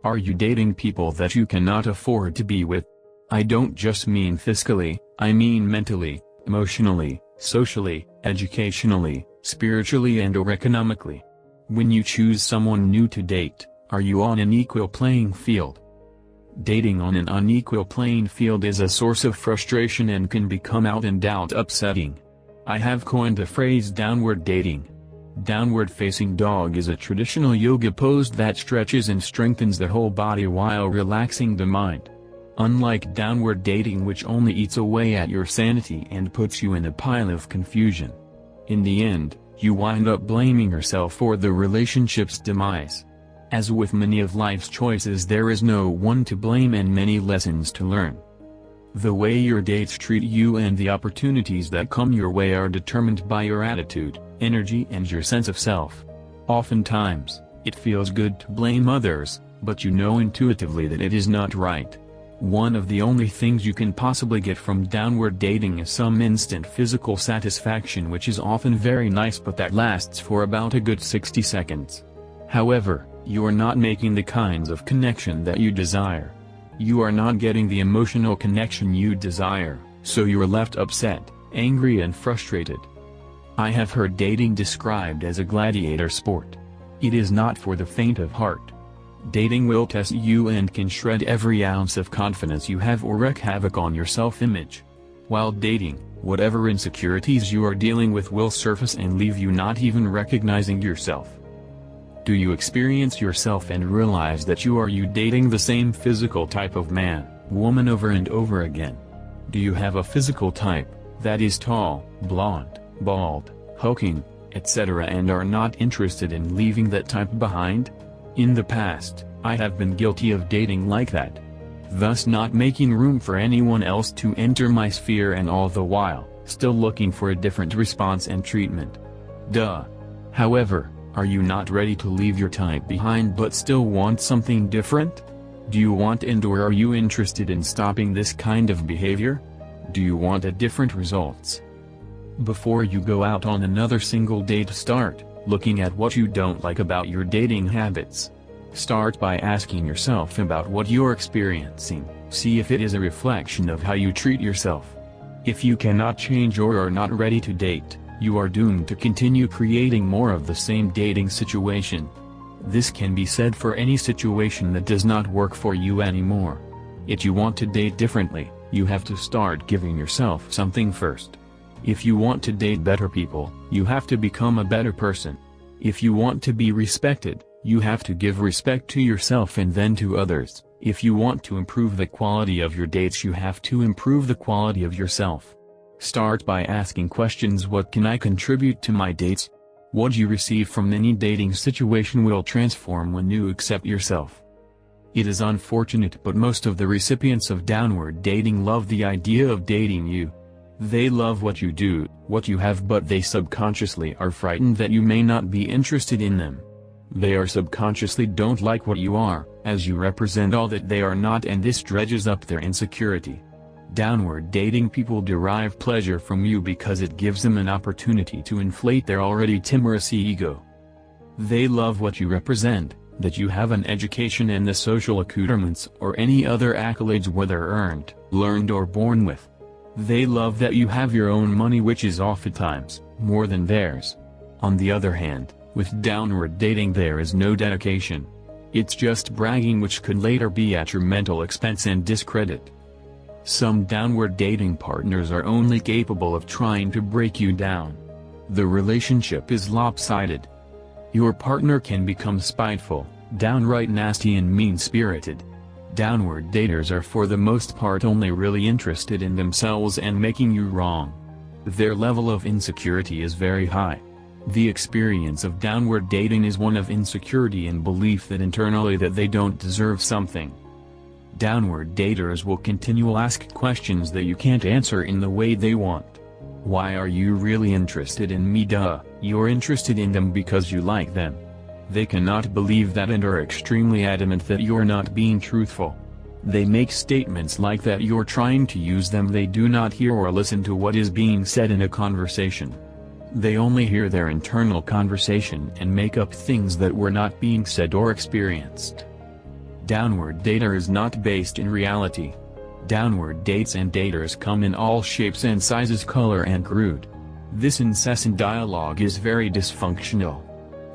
Are you dating people that you cannot afford to be with? I don't just mean physically, I mean mentally, emotionally, socially, educationally, spiritually and/or economically. When you choose someone new to date, are you on an equal playing field? Dating on an unequal playing field is a source of frustration and can become out and out upsetting. I have coined the phrase downward dating. Downward facing dog is a traditional yoga pose that stretches and strengthens the whole body while relaxing the mind. Unlike downward dating, which only eats away at your sanity and puts you in a pile of confusion. In the end, you wind up blaming yourself for the relationship's demise. As with many of life's choices, there is no one to blame and many lessons to learn. The way your dates treat you and the opportunities that come your way are determined by your attitude, energy and your sense of self. Oftentimes, it feels good to blame others, but you know intuitively that it is not right. One of the only things you can possibly get from downward dating is some instant physical satisfaction, which is often very nice but that lasts for about a good 60 seconds. However, you are not making the kinds of connection that you desire. You are not getting the emotional connection you desire, so you are left upset, angry and frustrated. I have heard dating described as a gladiator sport. It is not for the faint of heart. Dating will test you and can shred every ounce of confidence you have or wreak havoc on your self-image. While dating, whatever insecurities you are dealing with will surface and leave you not even recognizing yourself. Do you experience yourself and realize that you are dating the same physical type of man, woman over and over again? Do you have a physical type, that is tall, blonde, bald, hulking, etc. and are not interested in leaving that type behind? In the past, I have been guilty of dating like that. Thus not making room for anyone else to enter my sphere and all the while, still looking for a different response and treatment. Duh. However, are you not ready to leave your type behind but still want something different? Do you want and/or are you interested in stopping this kind of behavior? Do you want a different results? Before you go out on another single date, start looking at what you don't like about your dating habits. Start by asking yourself about what you're experiencing, see if it is a reflection of how you treat yourself. If you cannot change or are not ready to date, you are doomed to continue creating more of the same dating situation. This can be said for any situation that does not work for you anymore. If you want to date differently, you have to start giving yourself something first. If you want to date better people, you have to become a better person. If you want to be respected, you have to give respect to yourself and then to others. If you want to improve the quality of your dates, you have to improve the quality of yourself. Start by asking questions: what can I contribute to my dates? What you receive from any dating situation will transform when you accept yourself. It is unfortunate but most of the recipients of downward dating love the idea of dating you. They love what you do, what you have, but they subconsciously are frightened that you may not be interested in them. They are subconsciously don't like what you are, as you represent all that they are not, and this dredges up their insecurity. Downward dating people derive pleasure from you because it gives them an opportunity to inflate their already timorous ego. They love what you represent, that you have an education and the social accoutrements or any other accolades, whether earned, learned or born with. They love that you have your own money, which is oftentimes more than theirs. On the other hand, with downward dating there is no dedication. It's just bragging, which could later be at your mental expense and discredit. Some downward dating partners are only capable of trying to break you down. The relationship is lopsided. Your partner can become spiteful, downright nasty and mean-spirited. Downward daters are for the most part only really interested in themselves and making you wrong. Their level of insecurity is very high. The experience of downward dating is one of insecurity and belief that internally that they don't deserve something. Downward daters will continue to ask questions that you can't answer in the way they want. Why are you really interested in me? Duh, you're interested in them because you like them. They cannot believe that and are extremely adamant that you're not being truthful. They make statements like that you're trying to use them. They do not hear or listen to what is being said in a conversation. They only hear their internal conversation and make up things that were not being said or experienced. Downward dater is not based in reality. Downward dates and daters come in all shapes and sizes, color and crude. This incessant dialogue is very dysfunctional.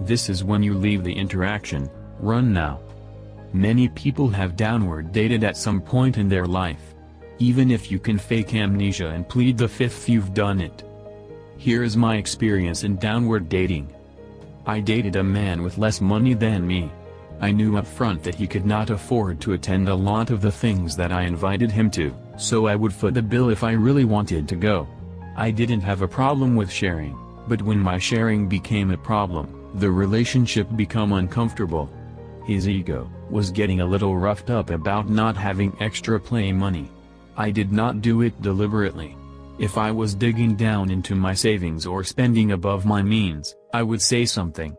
This is when you leave the interaction. Run now. Many people have downward dated at some point in their life. Even if you can fake amnesia and plead the fifth, you've done it. Here is my experience in downward dating. I dated a man with less money than me. I knew up front that he could not afford to attend a lot of the things that I invited him to, so I would foot the bill if I really wanted to go. I didn't have a problem with sharing, but when my sharing became a problem, the relationship became uncomfortable. His ego was getting a little roughed up about not having extra play money. I did not do it deliberately. If I was digging down into my savings or spending above my means, I would say something.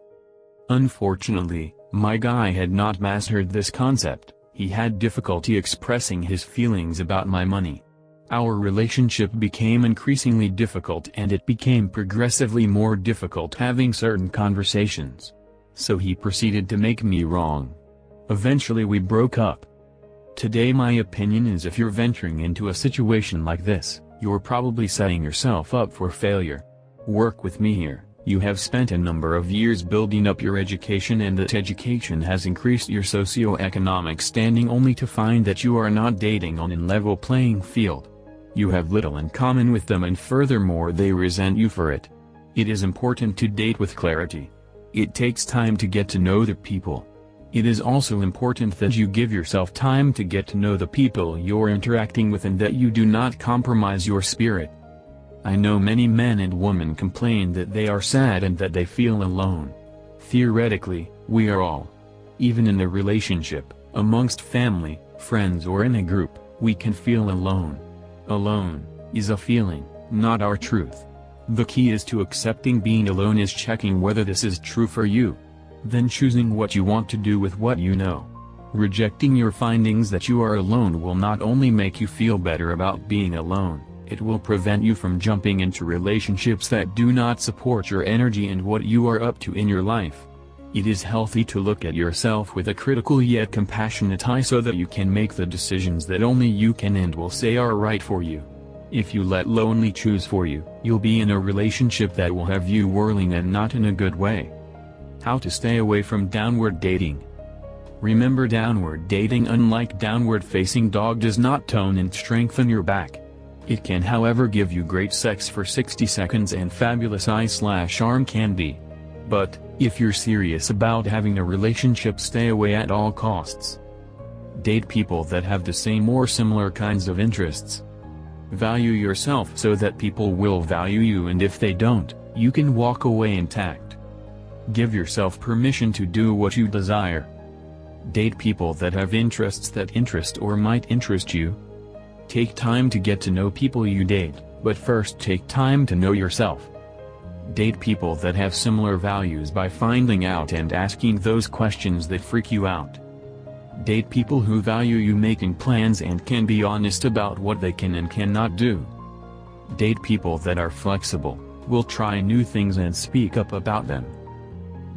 Unfortunately, my guy had not mastered this concept. He had difficulty expressing his feelings about my money. Our relationship became increasingly difficult, and it became progressively more difficult having certain conversations. So he proceeded to make me wrong. Eventually we broke up. Today my opinion is, if you're venturing into a situation like this, you're probably setting yourself up for failure. Work with me here. You have spent a number of years building up your education, and that education has increased your socio-economic standing, only to find that you are not dating on a level playing field. You have little in common with them, and furthermore they resent you for it. It is important to date with clarity. It takes time to get to know the people. It is also important that you give yourself time to get to know the people you're interacting with, and that you do not compromise your spirit. I know many men and women complain that they are sad and that they feel alone. Theoretically, we are all. Even in a relationship, amongst family, friends or in a group, we can feel alone. Alone is a feeling, not our truth. The key is to accepting being alone, is checking whether this is true for you. Then choosing what you want to do with what you know. Rejecting your findings that you are alone will not only make you feel better about being alone, it will prevent you from jumping into relationships that do not support your energy and what you are up to in your life. It is healthy to look at yourself with a critical yet compassionate eye, so that you can make the decisions that only you can and will say are right for you. If you let lonely choose for you, you'll be in a relationship that will have you whirling, and not in a good way. How to stay away from downward dating. Remember, downward dating, unlike downward facing dog, does not tone and strengthen your back. It can however give you great sex for 60 seconds and fabulous eye/arm candy. But, if you're serious about having a relationship, stay away at all costs. Date people that have the same or similar kinds of interests. Value yourself so that people will value you, and if they don't, you can walk away intact. Give yourself permission to do what you desire. Date people that have interests that interest or might interest you. Take time to get to know people you date, but first take time to know yourself. Date people that have similar values by finding out and asking those questions that freak you out. Date people who value you making plans and can be honest about what they can and cannot do. Date people that are flexible, will try new things and speak up about them.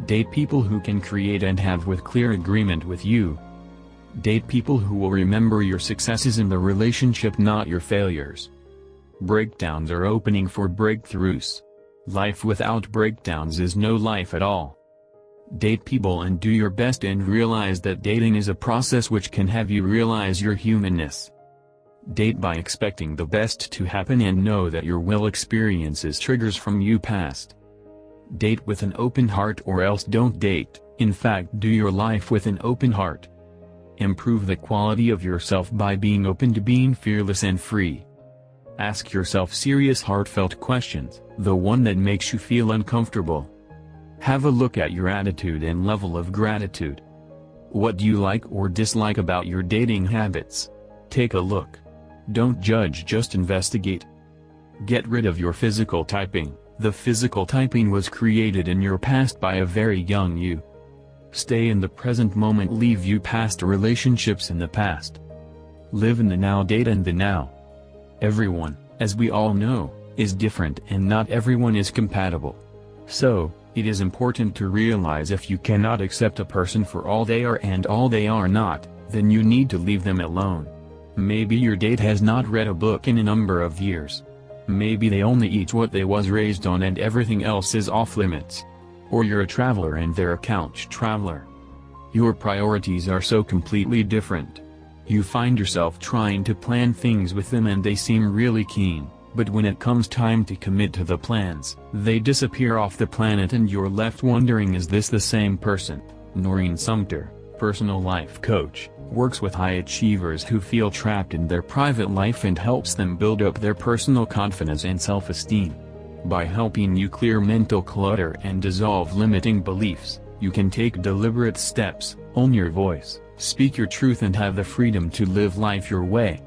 Date people who can create and have with clear agreement with you. Date people who will remember your successes in the relationship, not your failures. Breakdowns are opening for breakthroughs. Life without breakdowns is no life at all. Date people and do your best, and realize that dating is a process which can have you realize your humanness. Date by expecting the best to happen, and know that your will experiences triggers from you past. Date with an open heart, or else don't date. In fact, do your life with an open heart. Improve the quality of yourself by being open to being fearless and free. Ask yourself serious, heartfelt questions, the one that makes you feel uncomfortable. Have a look at your attitude and level of gratitude. What do you like or dislike about your dating habits? Take a look. Don't judge, just investigate. Get rid of your physical typing. The physical typing was created in your past by a very young you. Stay in the present moment, leave you past relationships in the past. Live in the now, date in the now. Everyone, as we all know, is different, and not everyone is compatible. So, it is important to realize if you cannot accept a person for all they are and all they are not, then you need to leave them alone. Maybe your date has not read a book in a number of years. Maybe they only eat what they was raised on and everything else is off limits. Or you're a traveler and they're a couch traveler. Your priorities are so completely different. You find yourself trying to plan things with them and they seem really keen, but when it comes time to commit to the plans, they disappear off the planet and you're left wondering, is this the same person? Noreen Sumter, personal life coach, works with high achievers who feel trapped in their private life and helps them build up their personal confidence and self-esteem. By helping you clear mental clutter and dissolve limiting beliefs, you can take deliberate steps, own your voice, speak your truth and have the freedom to live life your way.